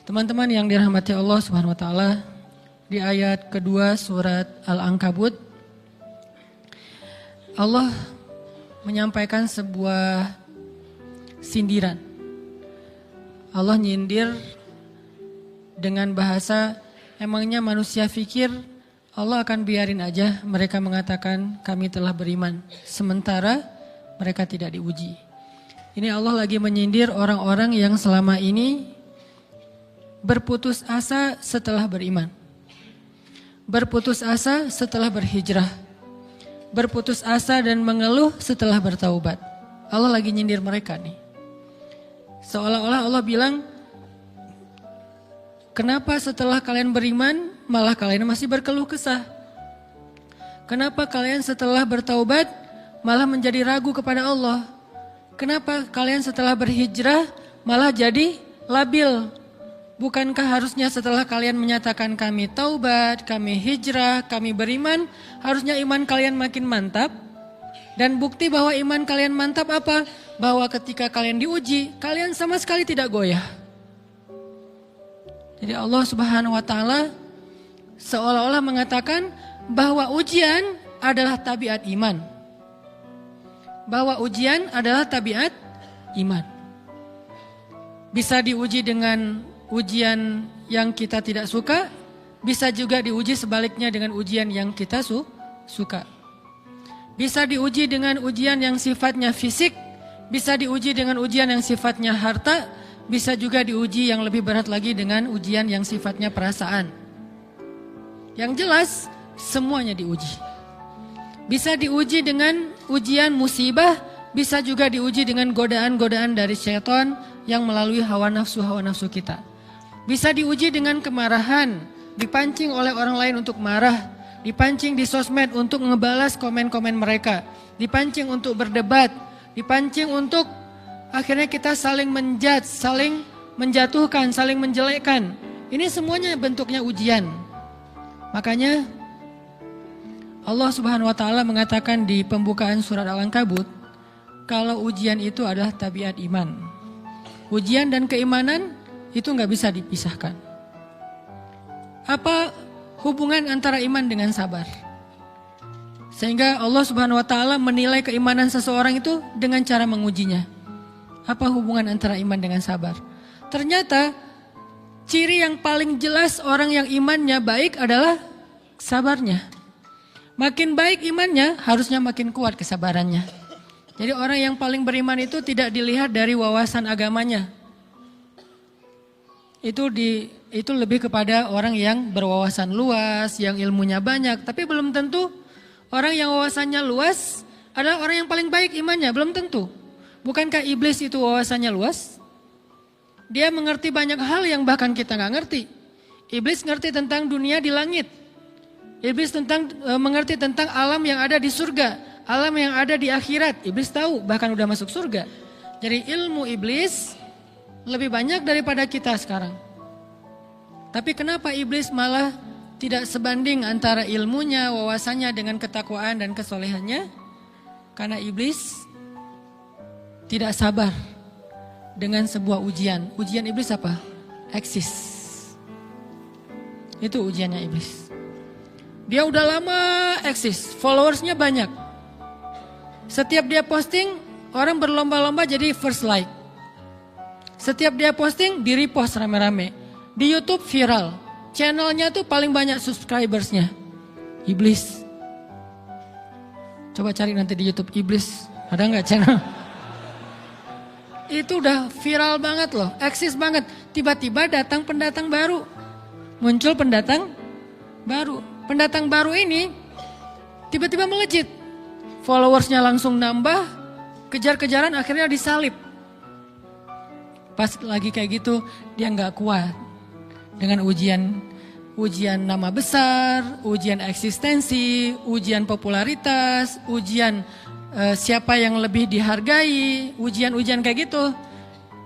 Teman-teman yang dirahmati Allah Subhanahu wa taala, di ayat kedua surat Al-Ankabut Allah menyampaikan sebuah sindiran. Allah nyindir dengan bahasa, emangnya manusia pikir Allah akan biarin aja mereka mengatakan kami telah beriman, sementara mereka tidak diuji. Ini Allah lagi menyindir orang-orang yang selama ini berputus asa setelah beriman, berputus asa setelah berhijrah, berputus asa dan mengeluh setelah bertaubat. Allah lagi nyindir mereka nih. Seolah-olah Allah bilang, kenapa setelah kalian beriman malah kalian masih berkeluh kesah? Kenapa kalian setelah bertaubat malah menjadi ragu kepada Allah? Kenapa kalian setelah berhijrah malah jadi labil? Bukankah harusnya setelah kalian menyatakan kami taubat, kami hijrah, kami beriman, harusnya iman kalian makin mantap? Dan bukti bahwa iman kalian mantap apa? Bahwa ketika kalian diuji, kalian sama sekali tidak goyah. Jadi Allah Subhanahu wa taala seolah-olah mengatakan bahwa ujian adalah tabiat iman. Bahwa ujian adalah tabiat iman. Bisa diuji dengan ujian yang kita tidak suka, bisa juga diuji sebaliknya dengan ujian yang kita suka. Bisa diuji dengan ujian yang sifatnya fisik, bisa diuji dengan ujian yang sifatnya harta, bisa juga diuji yang lebih berat lagi dengan ujian yang sifatnya perasaan. Yang jelas, semuanya diuji. Bisa diuji dengan ujian musibah, bisa juga diuji dengan godaan-godaan dari syaitan yang melalui hawa nafsu kita. Bisa diuji dengan kemarahan, dipancing oleh orang lain untuk marah, dipancing di sosmed untuk ngebalas komen-komen mereka, dipancing untuk berdebat, dipancing untuk akhirnya kita saling menjudge, saling menjatuhkan, saling menjelekkan. Ini semuanya bentuknya ujian. Makanya Allah Subhanahu wa taala mengatakan di pembukaan surat Al-Ankabut, kalau ujian itu adalah tabiat iman. Ujian dan keimanan itu nggak bisa dipisahkan. Apa hubungan antara iman dengan sabar? Sehingga Allah Subhanahu wa taala menilai keimanan seseorang itu dengan cara mengujinya. Apa hubungan antara iman dengan sabar? Ternyata ciri yang paling jelas orang yang imannya baik adalah sabarnya. Makin baik imannya, harusnya makin kuat kesabarannya. Jadi orang yang paling beriman itu tidak dilihat dari wawasan agamanya. Itu lebih kepada orang yang berwawasan luas, yang ilmunya banyak. Tapi belum tentu orang yang wawasannya luas adalah orang yang paling baik imannya, belum tentu. Bukankah iblis itu wawasannya luas? Dia mengerti banyak hal yang bahkan kita gak ngerti. Iblis ngerti tentang dunia di langit. Iblis mengerti tentang alam yang ada di surga, alam yang ada di akhirat. Iblis tahu, bahkan udah masuk surga. Jadi ilmu iblis lebih banyak daripada kita sekarang. Tapi kenapa iblis malah tidak sebanding antara ilmunya, wawasannya dengan ketakwaan dan kesolehannya? Karena iblis tidak sabar dengan sebuah ujian. Ujian iblis apa? Eksis. Itu ujiannya iblis. Dia udah lama eksis, followersnya banyak. Setiap dia posting, orang berlomba-lomba jadi first like. Setiap dia posting, di repost rame-rame. Di YouTube viral. Channelnya tuh paling banyak subscribersnya. Iblis. Coba cari nanti di YouTube iblis. Ada nggak channel? Itu udah viral banget loh. Eksis banget. Tiba-tiba datang pendatang baru. Muncul pendatang baru. Pendatang baru ini tiba-tiba melejit. Followersnya langsung nambah. Kejar-kejaran akhirnya disalib. Pas lagi kayak gitu dia nggak kuat dengan ujian nama besar, ujian eksistensi, ujian popularitas, ujian siapa yang lebih dihargai, ujian-ujian kayak gitu.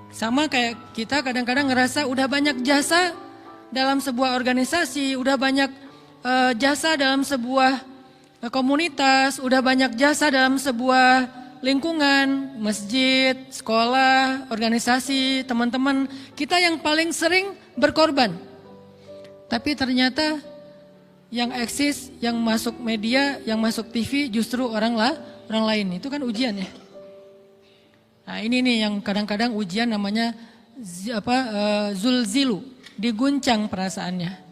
Sama kayak kita kadang-kadang ngerasa udah banyak jasa dalam sebuah organisasi, udah banyak jasa dalam sebuah komunitas, udah banyak jasa dalam sebuah lingkungan, masjid, sekolah, organisasi, teman-teman, kita yang paling sering berkorban. Tapi ternyata yang eksis, yang masuk media, yang masuk TV justru orang lain. Itu kan ujian ya. Nah ini nih yang kadang-kadang ujian namanya zulzilu, diguncang perasaannya.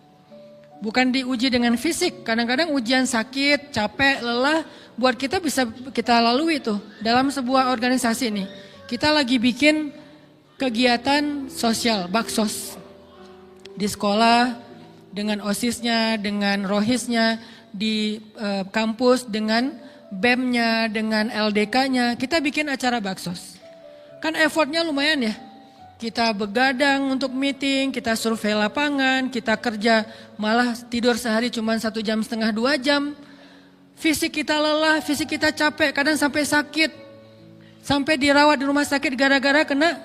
Bukan diuji dengan fisik, kadang-kadang ujian sakit, capek, lelah, buat kita bisa kita lalui tuh dalam sebuah organisasi nih. Kita lagi bikin kegiatan sosial, baksos. Di sekolah, dengan OSIS-nya, dengan ROHIS-nya, di kampus, dengan BEM-nya, dengan LDK-nya, kita bikin acara baksos. Kan effortnya lumayan ya. Kita begadang untuk meeting, kita survei lapangan, kita kerja malah tidur sehari cuma 1,5 jam, 2 jam. Fisik kita lelah, fisik kita capek, kadang sampai sakit. Sampai dirawat di rumah sakit gara-gara kena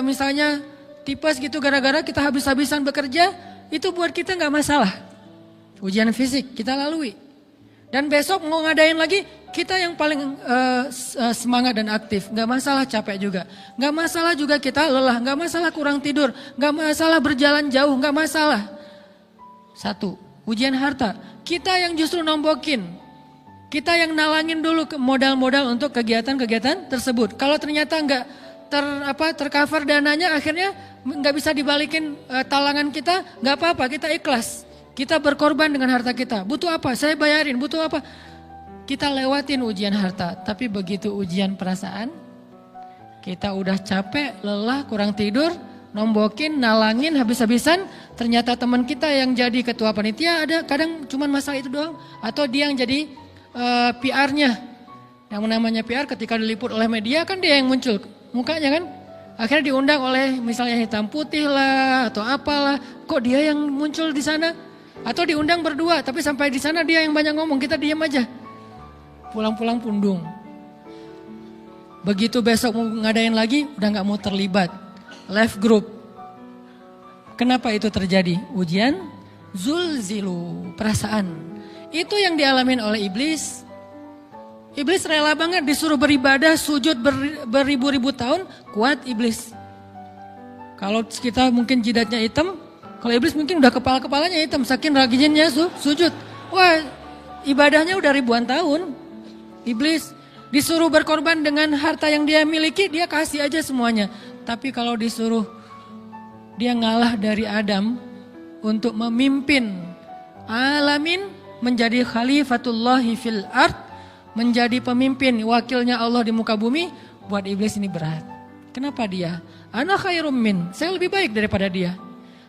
misalnya tipes gitu, gara-gara kita habis-habisan bekerja, itu buat kita gak masalah. Ujian fisik kita lalui. Dan besok mau ngadain lagi, kita yang paling semangat dan aktif. Gak masalah capek juga. Gak masalah juga kita lelah. Gak masalah kurang tidur. Gak masalah berjalan jauh. Gak masalah. Satu, ujian harta. Kita yang justru nombokin. Kita yang nalangin dulu modal-modal untuk kegiatan-kegiatan tersebut. Kalau ternyata gak tercover dananya, akhirnya gak bisa dibalikin talangan kita. Gak apa-apa, kita ikhlas. Kita berkorban dengan harta kita. Butuh apa? Saya bayarin. Butuh apa? Kita lewatin ujian harta. Tapi begitu ujian perasaan, kita udah capek, lelah, kurang tidur, nombokin, nalangin habis-habisan. Ternyata teman kita yang jadi ketua panitia ada kadang cuman masalah itu doang. Atau dia yang jadi PR-nya. Yang namanya PR ketika diliput oleh media kan dia yang muncul mukanya kan. Akhirnya diundang oleh misalnya hitam putih lah atau apalah. Kok dia yang muncul di sana? Atau diundang berdua, tapi sampai di sana dia yang banyak ngomong, kita diam aja. Pulang-pulang pundung. Begitu besok mau ngadain lagi, udah gak mau terlibat. Left group. Kenapa itu terjadi? Ujian zulzilu, perasaan. Itu yang dialamin oleh iblis. Iblis rela banget disuruh beribadah, sujud beribu-ribu tahun, kuat iblis. Kalau kita mungkin jidatnya hitam, kalau iblis mungkin udah kepala-kepalanya hitam, saking rajinnya sujud. Wah, ibadahnya udah ribuan tahun. Iblis disuruh berkorban dengan harta yang dia miliki, dia kasih aja semuanya. Tapi kalau disuruh dia ngalah dari Adam untuk memimpin alamin, menjadi khalifatullahi fil ard, menjadi pemimpin wakilnya Allah di muka bumi, buat iblis ini berat. Kenapa dia? Ana khairum min, saya lebih baik daripada dia.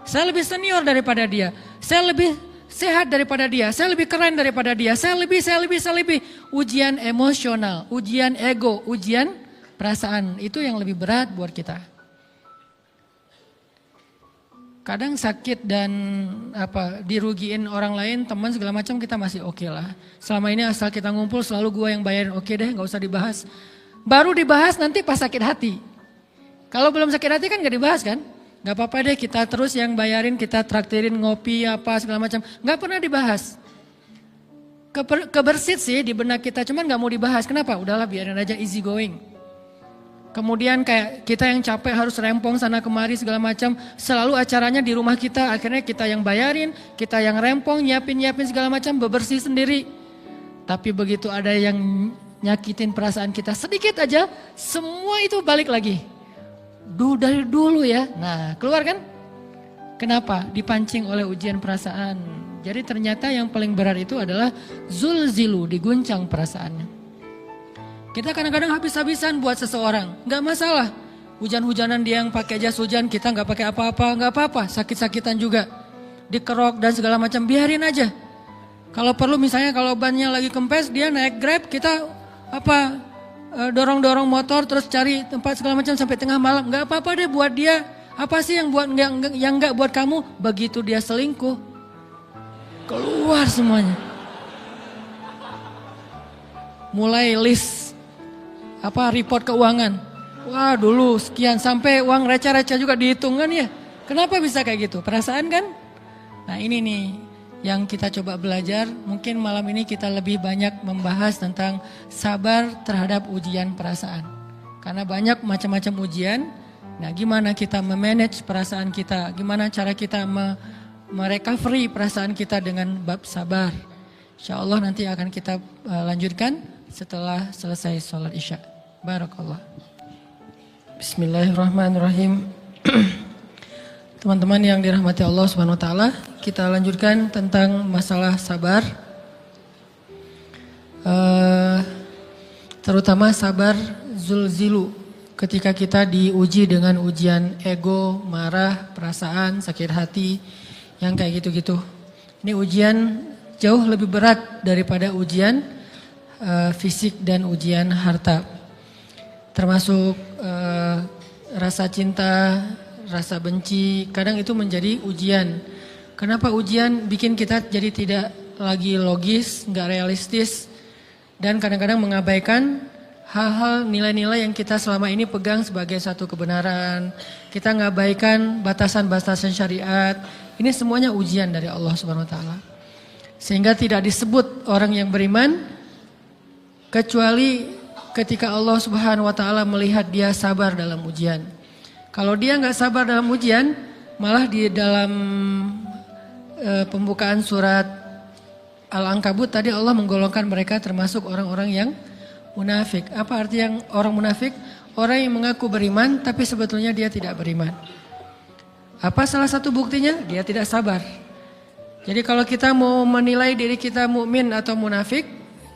Saya lebih senior daripada dia. Saya lebih sehat daripada dia. Saya lebih keren daripada dia. Saya lebih. Ujian emosional, ujian ego, ujian perasaan. Itu yang lebih berat buat kita. Kadang sakit dan dirugiin orang lain, teman segala macam kita masih oke lah. Selama ini asal kita ngumpul selalu gua yang bayarin, oke deh gak usah dibahas. Baru dibahas nanti pas sakit hati. Kalau belum sakit hati kan gak dibahas kan? Gak apa-apa deh kita terus yang bayarin, kita traktirin ngopi apa segala macam. Gak pernah dibahas. Kebersit sih di benak kita, cuman gak mau dibahas. Kenapa? Udahlah biarin aja, easy going. Kemudian kayak kita yang capek harus rempong sana kemari segala macam. Selalu acaranya di rumah kita, akhirnya kita yang bayarin, kita yang rempong, nyiapin segala macam, bebersih sendiri. Tapi begitu ada yang nyakitin perasaan kita sedikit aja, semua itu balik lagi. Dari dulu ya. Nah, keluar kan? Kenapa? Dipancing oleh ujian perasaan. Jadi ternyata yang paling berat itu adalah zulzilu, diguncang perasaannya. Kita kadang-kadang habis-habisan buat seseorang, gak masalah. Hujan-hujanan dia yang pakai jas hujan, kita gak pakai apa-apa, gak apa-apa. Sakit-sakitan juga, dikerok dan segala macam, biarin aja. Kalau perlu misalnya kalau bannya lagi kempes, dia naik Grab, kita dorong-dorong motor terus cari tempat segala macam sampai tengah malam. Gak apa-apa deh buat dia. Apa sih yang gak buat kamu? Begitu dia selingkuh, keluar semuanya. Mulai list report keuangan. Wah dulu sekian, sampai uang receh-receh juga dihitung kan ya. Kenapa bisa kayak gitu? Perasaan kan? Nah ini nih, yang kita coba belajar. Mungkin malam ini kita lebih banyak membahas tentang sabar terhadap ujian perasaan. Karena banyak macam-macam ujian. Nah, gimana kita memanage perasaan kita? Gimana cara kita merecovery perasaan kita dengan bab sabar? Insya Allah nanti akan kita lanjutkan setelah selesai sholat isya. Barakallah. Bismillahirrahmanirrahim. Teman-teman yang dirahmati Allah Subhanahu wa taala, kita lanjutkan tentang masalah sabar. Terutama sabar zulzilu, ketika kita diuji dengan ujian ego, marah, perasaan, sakit hati, yang kayak gitu-gitu. Ini ujian jauh lebih berat daripada ujian fisik dan ujian harta. Termasuk rasa cinta, rasa benci, kadang itu menjadi ujian. Kenapa ujian bikin kita jadi tidak lagi logis, nggak realistis, dan kadang-kadang mengabaikan hal-hal nilai-nilai yang kita selama ini pegang sebagai satu kebenaran. Kita ngabaikan batasan-batasan syariat. Ini semuanya ujian dari Allah Subhanahu wa taala. Sehingga tidak disebut orang yang beriman kecuali ketika Allah Subhanahu wa taala melihat dia sabar dalam ujian. Kalau dia nggak sabar dalam ujian, malah di dalam pembukaan surat Al-Ankabut tadi Allah menggolongkan mereka termasuk orang-orang yang munafik. Apa arti yang orang munafik? Orang yang mengaku beriman tapi sebetulnya dia tidak beriman. Apa salah satu buktinya? Dia tidak sabar. Jadi kalau kita mau menilai diri kita mukmin atau munafik,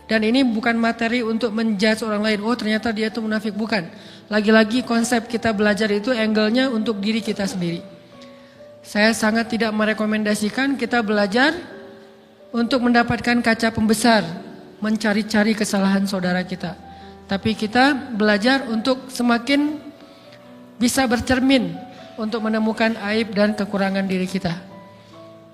dan ini bukan materi untuk menjudge orang lain. Oh ternyata dia itu munafik, bukan. Lagi-lagi konsep kita belajar itu angle-nya untuk diri kita sendiri. Saya sangat tidak merekomendasikan kita belajar untuk mendapatkan kaca pembesar, mencari-cari kesalahan saudara kita. Tapi kita belajar untuk semakin bisa bercermin untuk menemukan aib dan kekurangan diri kita.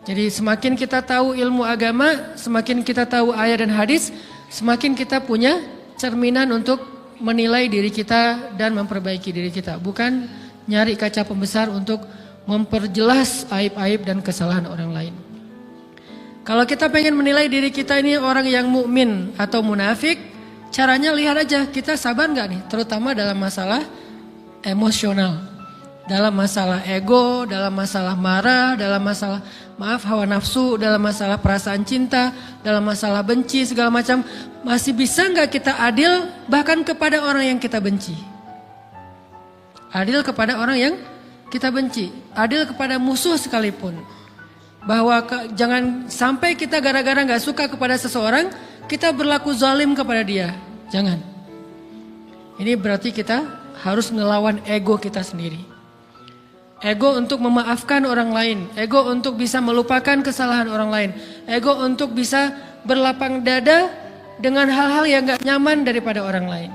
Jadi semakin kita tahu ilmu agama, semakin kita tahu ayat dan hadis, semakin kita punya cerminan untuk menilai diri kita dan memperbaiki diri kita. Bukan nyari kaca pembesar untuk memperjelas aib-aib dan kesalahan orang lain. Kalau kita pengen menilai diri kita ini orang yang mukmin atau munafik, caranya lihat aja kita sabar nggak nih, terutama dalam masalah emosional, dalam masalah ego, dalam masalah marah, dalam masalah hawa nafsu, dalam masalah perasaan cinta, dalam masalah benci segala macam. Masih bisa nggak kita adil bahkan kepada orang yang kita benci? Adil kepada orang yang kita benci, adil kepada musuh sekalipun. Bahwa jangan sampai kita gara-gara nggak suka kepada seseorang, kita berlaku zalim kepada dia. Jangan. Ini berarti kita harus ngelawan ego kita sendiri. Ego untuk memaafkan orang lain, ego untuk bisa melupakan kesalahan orang lain, ego untuk bisa berlapang dada dengan hal-hal yang gak nyaman daripada orang lain.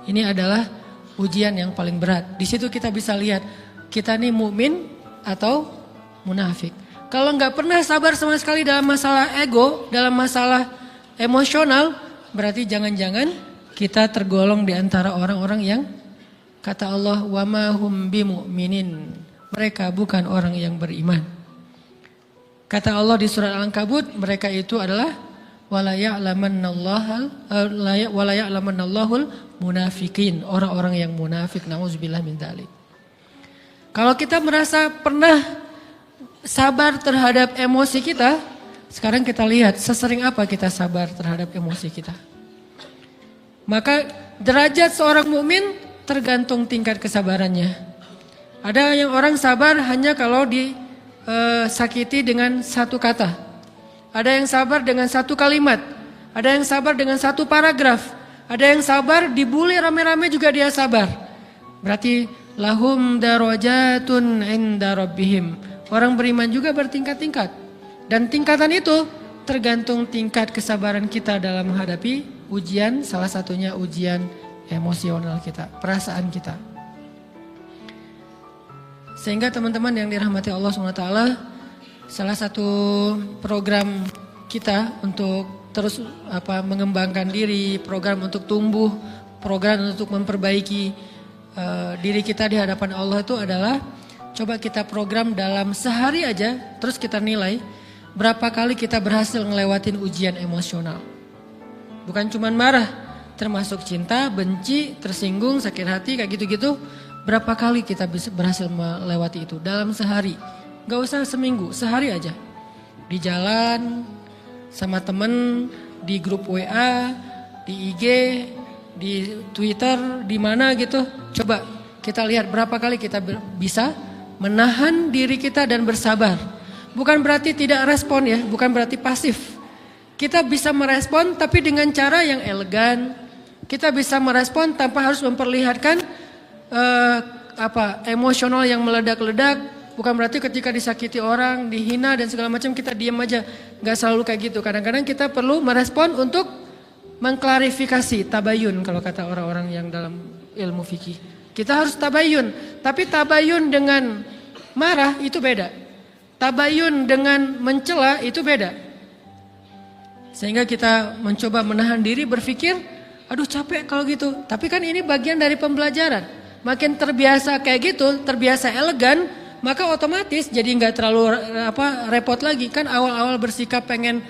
Ini adalah ujian yang paling berat. Di situ kita bisa lihat kita nih mukmin atau munafik. Kalau gak pernah sabar sama sekali dalam masalah ego, dalam masalah emosional, berarti jangan-jangan kita tergolong di antara orang-orang yang kata Allah, wa ma hum bimu'minin. Mereka bukan orang yang beriman. Kata Allah di surat Al-Ankabut, mereka itu adalah wala ya'lamannallahul munafikin, orang-orang yang munafik. Nauzubillah min dzalik. Kalau kita merasa pernah sabar terhadap emosi kita, sekarang kita lihat sesering apa kita sabar terhadap emosi kita. Maka derajat seorang mukmin tergantung tingkat kesabarannya. Ada yang orang sabar hanya kalau disakiti dengan satu kata. Ada yang sabar dengan satu kalimat. Ada yang sabar dengan satu paragraf. Ada yang sabar dibully rame-rame juga dia sabar. Berarti lahum darajatun inda rabbihim. Orang beriman juga bertingkat-tingkat. Dan tingkatan itu tergantung tingkat kesabaran kita dalam menghadapi ujian, salah satunya ujian emosional kita, perasaan kita. Sehingga teman-teman yang dirahmati Allah SWT, salah satu program kita untuk terus mengembangkan diri, program untuk tumbuh, program untuk memperbaiki diri kita di hadapan Allah itu adalah coba kita program dalam sehari aja, terus kita nilai berapa kali kita berhasil ngelewatin ujian emosional. Bukan cuma marah, termasuk cinta, benci, tersinggung, sakit hati, kayak gitu-gitu. Berapa kali kita bisa berhasil melewati itu dalam sehari. Gak usah seminggu, sehari aja. Di jalan, sama temen, di grup WA, di IG, di Twitter, di mana gitu. Coba kita lihat berapa kali kita bisa menahan diri kita dan bersabar. Bukan berarti tidak respon ya, bukan berarti pasif. Kita bisa merespon tapi dengan cara yang elegan. Kita bisa merespon tanpa harus memperlihatkan emosional yang meledak-ledak. Bukan berarti ketika disakiti orang, dihina dan segala macam kita diam aja. Gak selalu kayak gitu. Kadang-kadang kita perlu merespon untuk mengklarifikasi, tabayun kalau kata orang-orang yang dalam ilmu fikih. Kita harus tabayun, tapi tabayun dengan marah itu beda. Tabayun dengan mencela itu beda. Sehingga kita mencoba menahan diri berpikir, aduh capek kalau gitu. Tapi kan ini bagian dari pembelajaran. Makin terbiasa kayak gitu, terbiasa elegan, maka otomatis jadi nggak terlalu repot lagi. Kan awal-awal bersikap pengen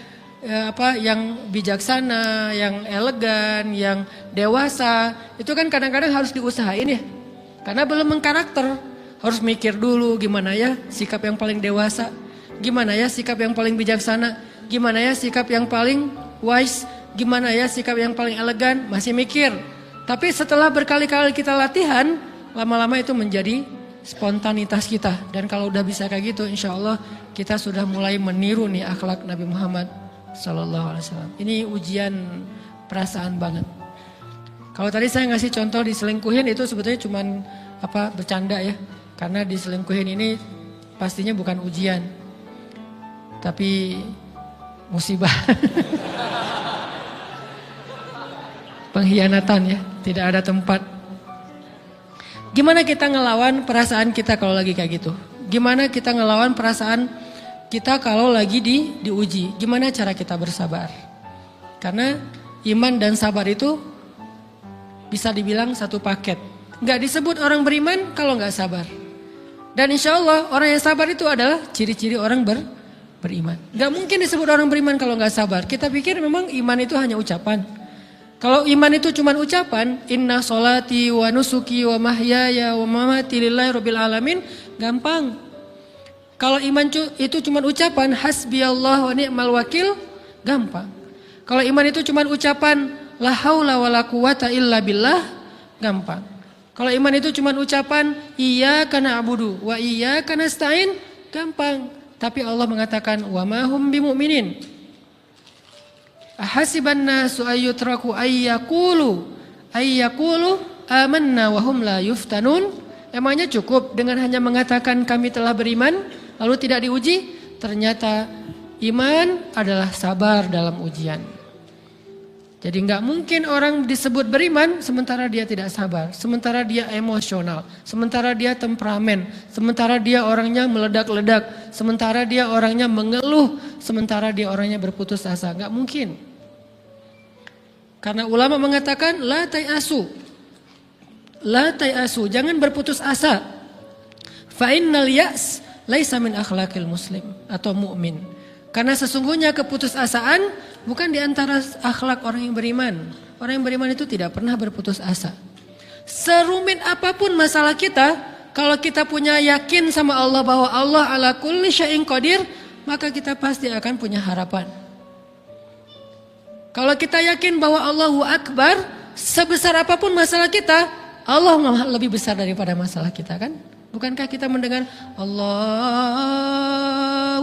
yang bijaksana, yang elegan, yang dewasa, itu kan kadang-kadang harus diusahain ya. Karena belum mengkarakter, harus mikir dulu gimana ya sikap yang paling dewasa, gimana ya sikap yang paling bijaksana, gimana ya sikap yang paling wise, gimana ya sikap yang paling elegan, masih mikir. Tapi setelah berkali-kali kita latihan, lama-lama itu menjadi spontanitas kita. Dan kalau udah bisa kayak gitu, insya Allah kita sudah mulai meniru nih akhlak Nabi Muhammad Sallallahu Alaihi Wasallam. Ini ujian perasaan banget. Kalau tadi saya ngasih contoh diselingkuhin itu sebetulnya cuman bercanda ya. Karena diselingkuhin ini pastinya bukan ujian, tapi musibah. Pengkhianatan ya, tidak ada tempat. Gimana kita ngelawan perasaan kita kalau lagi kayak gitu? Gimana kita ngelawan perasaan kita kalau lagi diuji? Gimana cara kita bersabar? Karena iman dan sabar itu bisa dibilang satu paket. Gak disebut orang beriman kalau gak sabar. Dan insya Allah orang yang sabar itu adalah ciri-ciri orang beriman. Gak mungkin disebut orang beriman kalau gak sabar. Kita pikir memang iman itu hanya ucapan. Kalau iman itu cuma ucapan, inna sholati wa nusuki wa mahyaya wa mamati lillahi rabbil alamin, gampang. Kalau iman itu cuma ucapan, hasbiyallah wa ni'mal wakil, gampang. Kalau iman itu cuma ucapan, la haula wa la quwata illa billah, gampang. Kalau iman itu cuma ucapan, iyyaka na'budu wa iyyaka nasta'in, gampang. Tapi Allah mengatakan, wa ma hum bimu'minin. Ahasiban nasu ayyutraku ayyakulu amanna wa hum la yuftanun. Emangnya cukup dengan hanya mengatakan kami telah beriman lalu tidak diuji? Ternyata iman adalah sabar dalam ujian. Jadi nggak mungkin orang disebut beriman sementara dia tidak sabar, sementara dia emosional, sementara dia temperamen, sementara dia orangnya meledak-ledak, sementara dia orangnya mengeluh, sementara dia orangnya berputus asa. Nggak mungkin. Karena ulama mengatakan la tayasu, jangan berputus asa. Fa innal ya's laisa min akhlaqil muslim atau mu'min. Karena sesungguhnya keputusasaan bukan di antara akhlak orang yang beriman. Orang yang beriman itu tidak pernah berputus asa. Serumit apapun masalah kita, kalau kita punya yakin sama Allah bahwa Allah ala kulli syai'in qadir, maka kita pasti akan punya harapan. Kalau kita yakin bahwa Allahu Akbar, sebesar apapun masalah kita, Allah lebih besar daripada masalah kita kan? Bukankah kita mendengar Allahu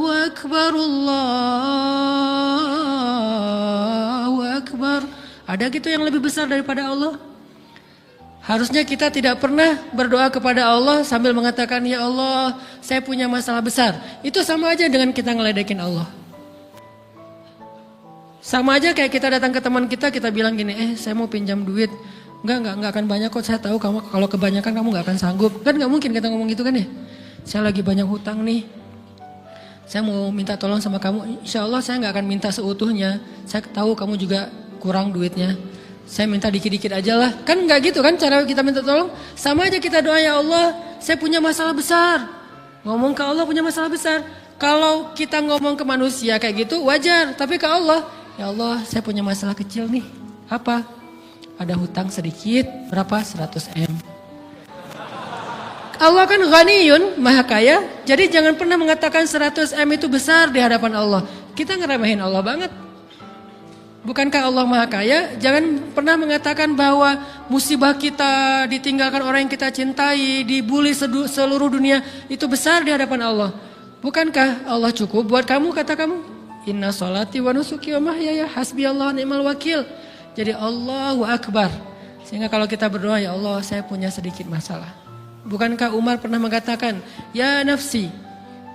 Akbar, Allahu Akbar. Ada gitu yang lebih besar daripada Allah? Harusnya kita tidak pernah berdoa kepada Allah sambil mengatakan, ya Allah saya punya masalah besar. Itu sama aja dengan kita ngeledekin Allah. Sama aja kayak kita datang ke teman kita bilang gini, saya mau pinjam duit. Enggak akan banyak kok, saya tahu kamu kalau kebanyakan kamu enggak akan sanggup. Kan enggak mungkin kita ngomong gitu kan ya. Saya lagi banyak hutang nih. Saya mau minta tolong sama kamu. Insya Allah saya enggak akan minta seutuhnya. Saya tahu kamu juga kurang duitnya. Saya minta dikit-dikit aja lah. Kan enggak gitu kan cara kita minta tolong. Sama aja kita doa, ya Allah saya punya masalah besar. Ngomong ke Allah punya masalah besar. Kalau kita ngomong ke manusia kayak gitu wajar, tapi ke Allah, ya Allah saya punya masalah kecil nih. Apa? Ada hutang sedikit, berapa? 100 M. Allah kan ghaniyun, maha kaya, jadi jangan pernah mengatakan 100 M itu besar di hadapan Allah. Kita ngeremehin Allah banget. Bukankah Allah maha kaya? Jangan pernah mengatakan bahwa musibah kita, ditinggalkan orang yang kita cintai, dibully seluruh dunia, itu besar di hadapan Allah. Bukankah Allah cukup buat kamu, kata kamu? Inna sholati wa nusuki wa mahyaya hasbi Allah ni'mal wakil. Jadi Allahu Akbar. Sehingga kalau kita berdoa, ya Allah saya punya sedikit masalah. Bukankah Umar pernah mengatakan, ya nafsi,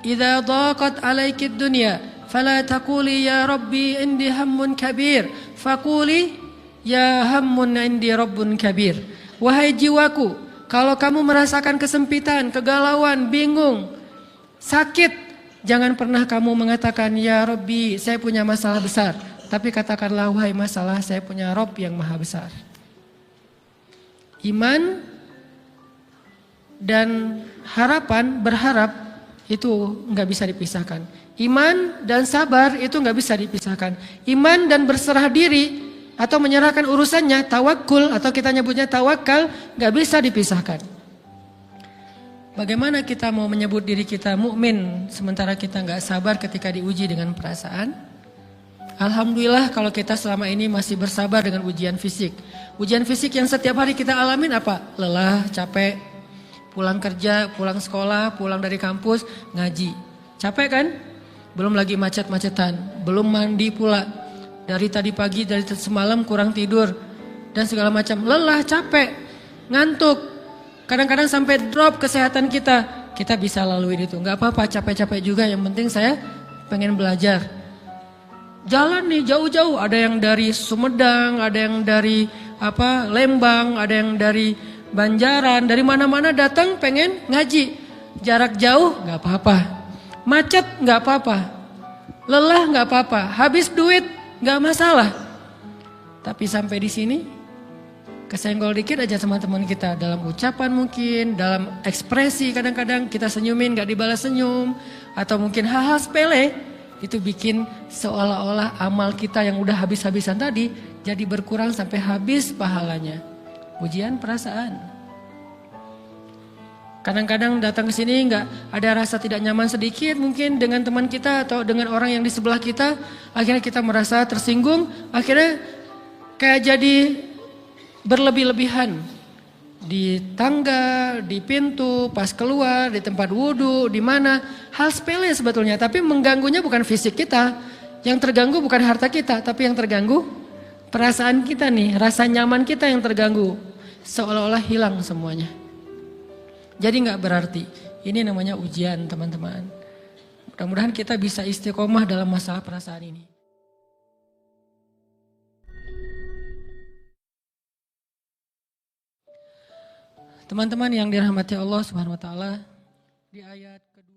idza dhaqat alaikid dunya, fala taquli ya Rabbi indi hammun kabir, faquli ya hammun indi rabbun kabir. Wahai jiwaku, kalau kamu merasakan kesempitan, kegalauan, bingung, sakit, jangan pernah kamu mengatakan ya Rabbi saya punya masalah besar. Tapi katakanlah wahai masalah saya punya Rabb yang maha besar. Iman dan harapan, berharap itu nggak bisa dipisahkan. Iman dan sabar itu nggak bisa dipisahkan. Iman dan berserah diri atau menyerahkan urusannya, tawakul atau kita nyebutnya tawakal, nggak bisa dipisahkan. Bagaimana kita mau menyebut diri kita mukmin sementara kita nggak sabar ketika diuji dengan perasaan? Alhamdulillah kalau kita selama ini masih bersabar dengan ujian fisik. Ujian fisik yang setiap hari kita alamin apa? Lelah, capek, pulang kerja, pulang sekolah, pulang dari kampus, ngaji. Capek kan? Belum lagi macet-macetan, belum mandi pula. Dari tadi pagi, dari semalam kurang tidur, dan segala macam. Lelah, capek, ngantuk. Kadang-kadang sampai drop kesehatan kita. Kita bisa lalui itu, gak apa-apa, capek-capek juga. Yang penting saya pengen belajar. Jalan nih jauh-jauh, ada yang dari Sumedang, ada yang dari Lembang, ada yang dari Banjaran, dari mana-mana datang pengen ngaji. Jarak jauh gak apa-apa, macet gak apa-apa, lelah gak apa-apa, habis duit gak masalah. Tapi sampai di sini kesenggol dikit aja sama teman kita, dalam ucapan mungkin, dalam ekspresi kadang-kadang kita senyumin gak dibalas senyum, atau mungkin hal-hal sepele. Itu bikin seolah-olah amal kita yang udah habis-habisan tadi jadi berkurang sampai habis pahalanya. Ujian perasaan. Kadang-kadang datang ke sini nggak ada rasa tidak nyaman sedikit mungkin dengan teman kita atau dengan orang yang di sebelah kita. Akhirnya kita merasa tersinggung. Akhirnya kayak jadi berlebih-lebihan. Di tangga, di pintu, pas keluar, di tempat wudhu, di mana. Hal sepele sebetulnya, tapi mengganggunya bukan fisik kita. Yang terganggu bukan harta kita, tapi yang terganggu perasaan kita nih, rasa nyaman kita yang terganggu. Seolah-olah hilang semuanya. Jadi gak berarti, ini namanya ujian teman-teman. Mudah-mudahan kita bisa istiqomah dalam masalah perasaan ini. Teman-teman yang dirahmati Allah Subhanahu wa taala, di ayat kedua